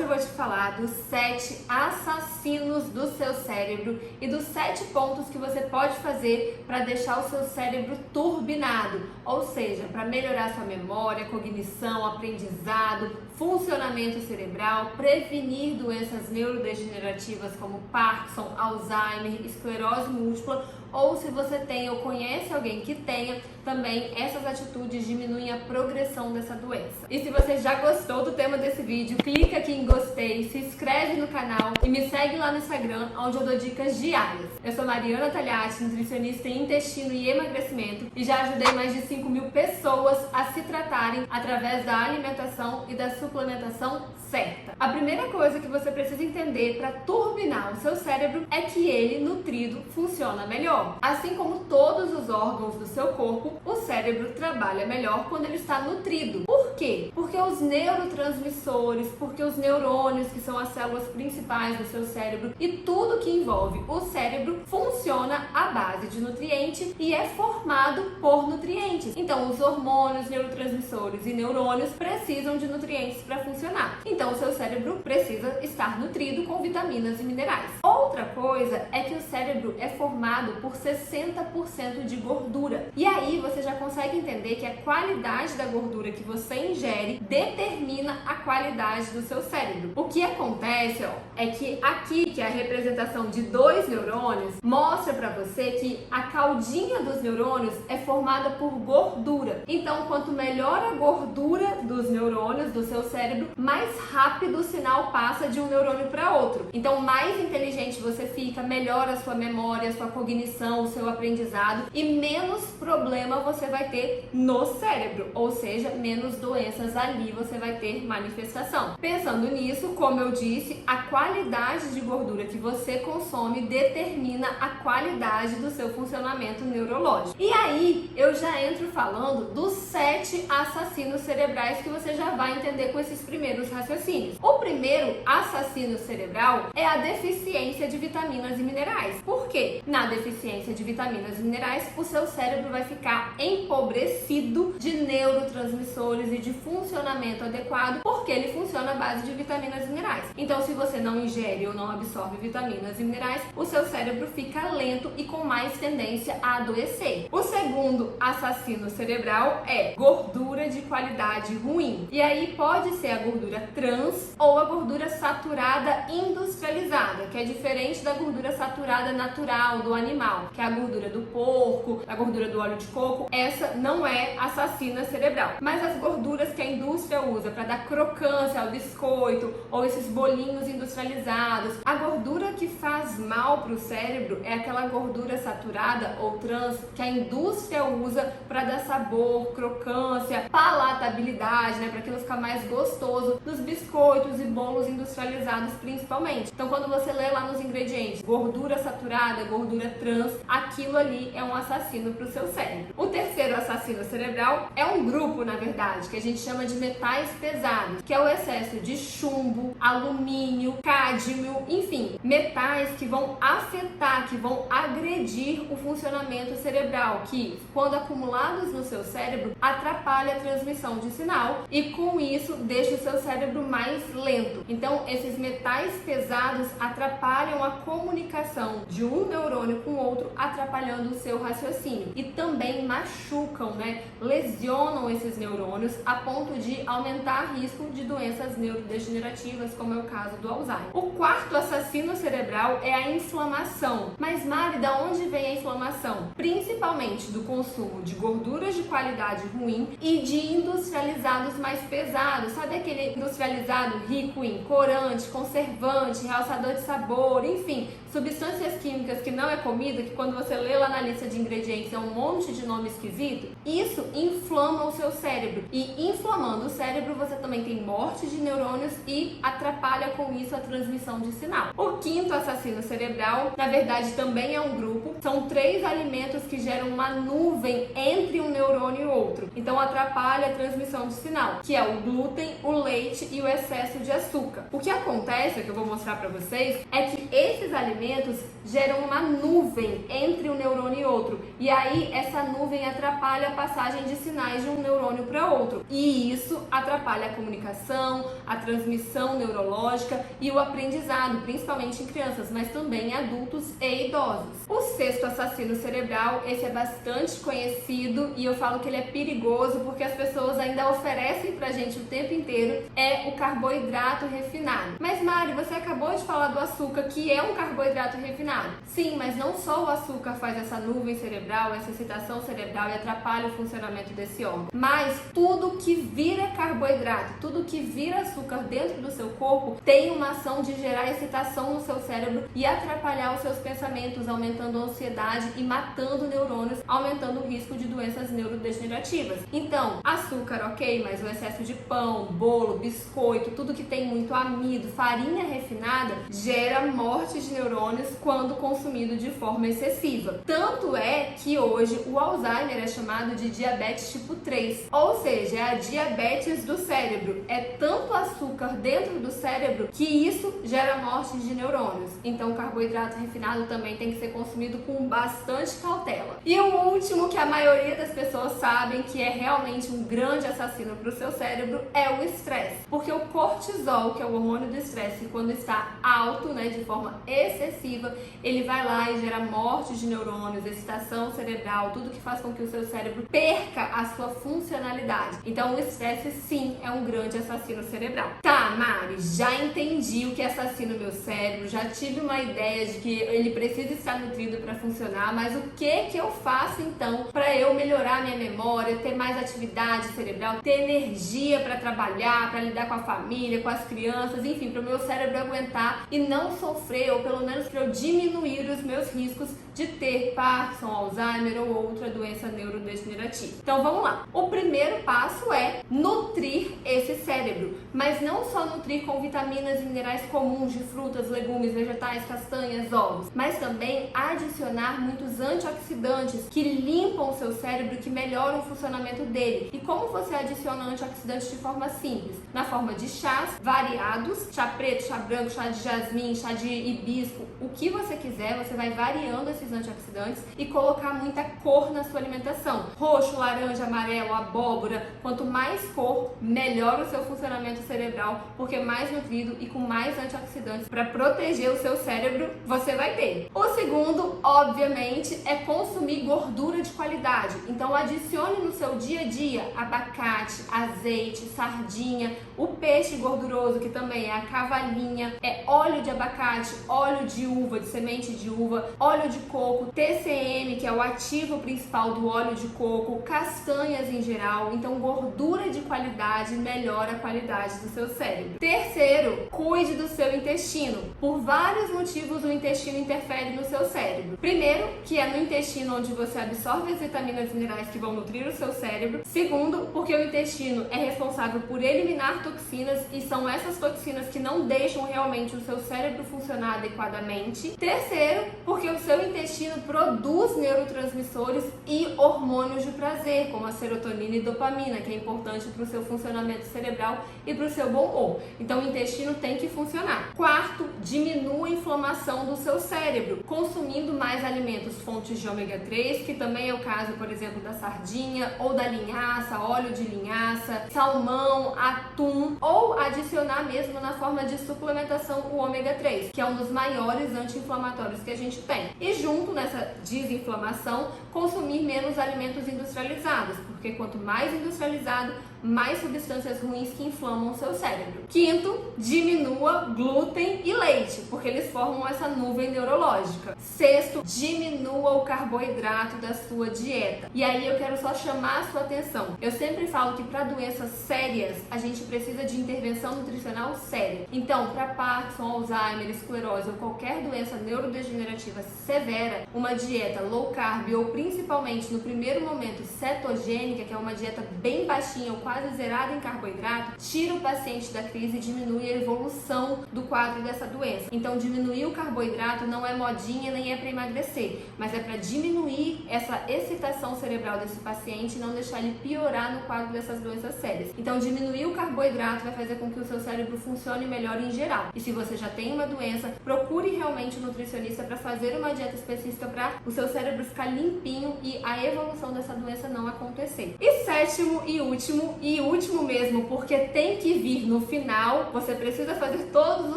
Hoje eu vou te falar dos 7 assassinos do seu cérebro e dos 7 pontos que você pode fazer para deixar o seu cérebro turbinado, ou seja, para melhorar sua memória, cognição, aprendizado, funcionamento cerebral, prevenir doenças neurodegenerativas como Parkinson, Alzheimer, esclerose múltipla, ou se você tem ou conhece alguém que tenha, também essas atitudes diminuem a progressão dessa doença. E se você já gostou do tema desse vídeo, clica aqui em gostei, se inscreve no canal e me segue lá no Instagram, onde eu dou dicas diárias. Eu sou Mariana Tagliati, nutricionista em intestino e emagrecimento, e já ajudei mais de 5.000 pessoas a se tratarem através da alimentação e da suplementação certa. A primeira coisa que você precisa entender para turbinar o seu cérebro é que ele, nutrido, funciona melhor. Assim como todos os órgãos do seu corpo, o cérebro trabalha melhor quando ele está nutrido. Por quê? Porque os neurotransmissores, porque os neurônios, que são as células principais do seu cérebro, e tudo que envolve o cérebro funciona à base de nutrientes e é formado por nutrientes. Então, os hormônios, neurotransmissores e neurônios precisam de nutrientes para funcionar. Então, o seu cérebro precisa estar nutrido com vitaminas e minerais. Outra coisa é que o cérebro é formado por 60% de gordura. E aí você já consegue entender que a qualidade da gordura que você ingere determina a qualidade do seu cérebro. O que acontece, é que aqui, que é a representação de 2 neurônios, mostra para você que a caudinha dos neurônios é formada por gordura. Então, quanto melhor a gordura dos neurônios do seu cérebro, mais rápido o sinal passa de um neurônio para outro. Então, mais inteligente você fica, melhor a sua memória, a sua cognição, o seu aprendizado, e menos problema você vai ter no cérebro, ou seja, menos doenças ali você vai ter manifestação. Pensando nisso, como eu disse, a qualidade de gordura que você consome determina a qualidade do seu funcionamento neurológico. E aí eu já entro falando dos 7 assassinos cerebrais que você já vai entender com esses primeiros raciocínios. O primeiro assassino cerebral é a deficiência de vitaminas e minerais. Por quê? Na deficiência de vitaminas e minerais, o seu cérebro vai ficar empobrecido de neurotransmissores e de funcionamento adequado, porque ele funciona à base de vitaminas e minerais. Então, se você não ingere ou não absorve vitaminas e minerais, o seu cérebro fica lento e com mais tendência a adoecer. O segundo assassino cerebral é gordura de qualidade ruim. E aí pode ser a gordura trans ou a gordura saturada industrializada, que é diferente da gordura saturada natural do animal, que é a gordura do porco, a gordura do óleo de coco. Essa não é assassina cerebral. Mas as gorduras que a indústria usa para dar crocância ao biscoito ou esses bolinhos industrializados, a gordura que faz mal para o cérebro é aquela gordura saturada ou trans que a indústria usa para dar sabor, crocância, palatabilidade, né, para aquilo ficar mais gostoso nos biscoitos e bolos industrializados principalmente. Então, quando você lê lá nos ingredientes gordura saturada, gordura trans, aquilo ali é um assassino para o seu cérebro. O terceiro assassino cerebral é um grupo, na verdade, que a gente chama de metais pesados, que é o excesso de chumbo, alumínio, cádmio, enfim, metais que vão afetar, que vão agredir o funcionamento cerebral, que, quando acumulados no seu cérebro, atrapalha a transmissão de sinal e, com isso, deixa o seu cérebro mais lento. Então, esses metais pesados atrapalham a comunicação de um neurônio com o outro, atrapalhando o seu raciocínio, e também machucam, lesionam esses neurônios a ponto de aumentar o risco de doenças neurodegenerativas, como é o caso do Alzheimer. O quarto assassino cerebral é a inflamação. Mas, Mari, da onde vem a inflamação? Principalmente do consumo de gorduras de qualidade ruim e de industrializados mais pesados. Sabe aquele industrializado rico em corante, conservante, realçador de sabor, enfim, substâncias químicas que não é comida, que quando você lê lá na lista de ingredientes é um monte de nome esquisito? Isso inflama o seu cérebro. E inflamando o cérebro, você também tem morte de neurônios e atrapalha com isso a transmissão de sinal. O quinto assassino cerebral, na verdade, também é um grupo. São 3 alimentos que geram uma nuvem entre um neurônio e outro. Então, atrapalha a transmissão de sinal, que é o glúten, o leite e o excesso de açúcar. O que acontece, que eu vou mostrar para vocês, é que esses alimentos geram uma nuvem entre um neurônio e outro. E aí essa nuvem atrapalha a passagem de sinais de um neurônio para outro. E isso atrapalha a comunicação, a transmissão neurológica e o aprendizado, principalmente em crianças, mas também em adultos e idosos. O sexto assassino cerebral, esse é bastante conhecido e eu falo que ele é perigoso porque as pessoas ainda oferecem pra gente o tempo inteiro, é o carboidrato refinado. Mas Mari, você acabou de falar do açúcar, que é um carboidrato refinado. Sim, mas não só o açúcar faz essa nuvem cerebral, essa excitação cerebral e atrapalha o funcionamento desse órgão, mas tudo que vira carboidrato, tudo que vira açúcar dentro do seu corpo tem uma ação de gerar excitação no seu cérebro e atrapalhar os seus pensamentos, aumentando a ansiedade e matando neurônios, aumentando o risco de doenças neurodegenerativas. Então, açúcar, ok, mas o excesso de pão, bolo, biscoito, tudo que tem muito amido, farinha refinada, gera morte de neurônios quando consumido de forma excessiva. Tanto é que hoje o Alzheimer é chamado de diabetes tipo 3, ou seja, é a diabetes do cérebro. É tanto açúcar dentro do cérebro que isso gera morte de neurônios. Então, o carboidrato refinado também tem que ser consumido com bastante cautela. E o último, que a maioria das pessoas sabem que é realmente um grande assassino para o seu cérebro, é o estresse. Porque o cortisol, que é o hormônio do estresse, quando está alto, de forma excessiva, ele vai lá e gera morte de neurônios, excitação cerebral, tudo que faz com que o seu cérebro perca a sua funcionalidade. Então, o estresse, sim, é um grande assassino cerebral. Tá, Mari, já entendi o que assassina o meu cérebro, já tive uma ideia de que ele precisa estar nutrido para funcionar, mas o que eu faço então para eu melhorar minha memória, ter mais atividade cerebral, ter energia para trabalhar, para lidar com a família, com as crianças, enfim, para o meu cérebro aguentar e não sofrer, ou pelo menos para eu diminuir os meus riscos de ter Parkinson, Alzheimer ou outra doença neurodegenerativa. Então vamos lá. O primeiro passo é nutrir esse cérebro, mas não só nutrir com vitaminas e minerais comuns de frutas, legumes, vegetais, castanhas, ovos, mas também adicionar muitos antioxidantes que limpam o seu cérebro, que melhoram o funcionamento dele. E como você adiciona antioxidantes de forma simples? Na forma de chás variados, chá preto, chá branco, chá de jasmim, chá de hibisco, o que você quiser, você vai variando esses antioxidantes e colocar muita cor na sua alimentação. Roxo, laranja, amarelo, abóbora, quanto mais cor, melhor o seu funcionamento cerebral, porque mais nutrido e com mais antioxidantes para proteger o seu cérebro você vai ter. O segundo, obviamente, é consumir gordura de qualidade. Então adicione no seu dia a dia abacate, azeite, sardinha, o peixe gorduroso, que também é a cavalinha, é óleo de abacate, óleo de uva, de semente de uva, óleo de coco, TCM, que é o ativo principal do óleo de coco, castanhas em geral. Então, gordura de qualidade melhora a qualidade do seu cérebro. Terceiro, cuide do seu intestino. Por vários motivos, o intestino interfere no seu cérebro. Primeiro, que é no intestino onde você absorve as vitaminas e minerais que vão nutrir o seu cérebro. Segundo, porque o intestino é responsável por eliminar toxinas e são essas toxinas que não deixam realmente o seu cérebro funcionar adequadamente. Terceiro, porque o seu intestino produz neurotransmissores e hormônios de prazer, como a serotonina e dopamina, que é importante para o seu funcionamento cerebral e para o seu bom humor. Então, o intestino tem que funcionar. Quarto, diminua a inflamação do seu cérebro, consumindo mais alimentos fontes de ômega 3, que também é o caso, por exemplo, da sardinha ou da linhaça, óleo de linhaça, salmão, atum, ou adicionar mesmo na forma de suplementação o ômega 3, que é um dos maiores anti-inflamatórios que a gente tem. E junto nessa desinflamação, consumir menos alimentos industrializados, porque quanto mais industrializado, mais substâncias ruins que inflamam o seu cérebro. Quinto, diminua glúten e leite, porque eles formam essa nuvem neurológica. Sexto, diminua o carboidrato da sua dieta. E aí eu quero só chamar a sua atenção. Eu sempre falo que para doenças sérias, a gente precisa de intervenção nutricional séria. Então, para Parkinson, Alzheimer, esclerose ou qualquer doença neurodegenerativa severa, uma dieta low carb ou principalmente no primeiro momento cetogênica, que é uma dieta bem baixinha ou quase zerada em carboidrato, tira o paciente da crise e diminui a evolução do quadro dessa doença. Então, diminuir o carboidrato não é modinha nem é para emagrecer, mas é para diminuir essa excitação cerebral desse paciente e não deixar ele piorar no quadro dessas doenças sérias. Então, diminuir o carboidrato vai fazer com que o seu cérebro funcione melhor em geral. E se você já tem uma doença, procure realmente um nutricionista para fazer uma dieta específica para o seu cérebro ficar limpinho e a evolução dessa doença não acontecer. E sétimo e último mesmo, porque tem que vir no final, você precisa fazer todos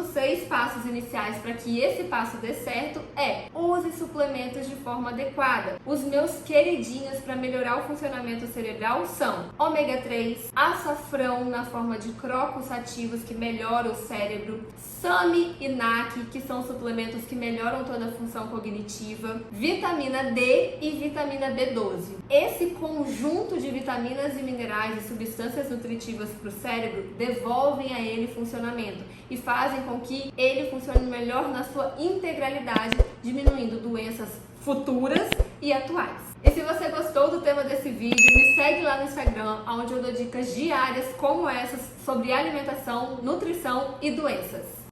os 6 passos iniciais para que esse passo dê certo, use suplementos de forma adequada. Os meus queridinhos para melhorar o funcionamento cerebral são ômega 3, açafrão na forma de crocos ativos que melhoram o cérebro, SAMe e NAC, que são suplementos que melhoram toda a função cognitiva, vitamina D e vitamina B12. Esse conjunto de vitaminas e minerais e substâncias nutritivas para o cérebro devolvem a ele funcionamento e fazem com que ele funcione melhor na sua integralidade, diminuindo doenças futuras e atuais. E se você gostou do tema desse vídeo, me segue lá no Instagram, onde eu dou dicas diárias como essas sobre alimentação, nutrição e doenças.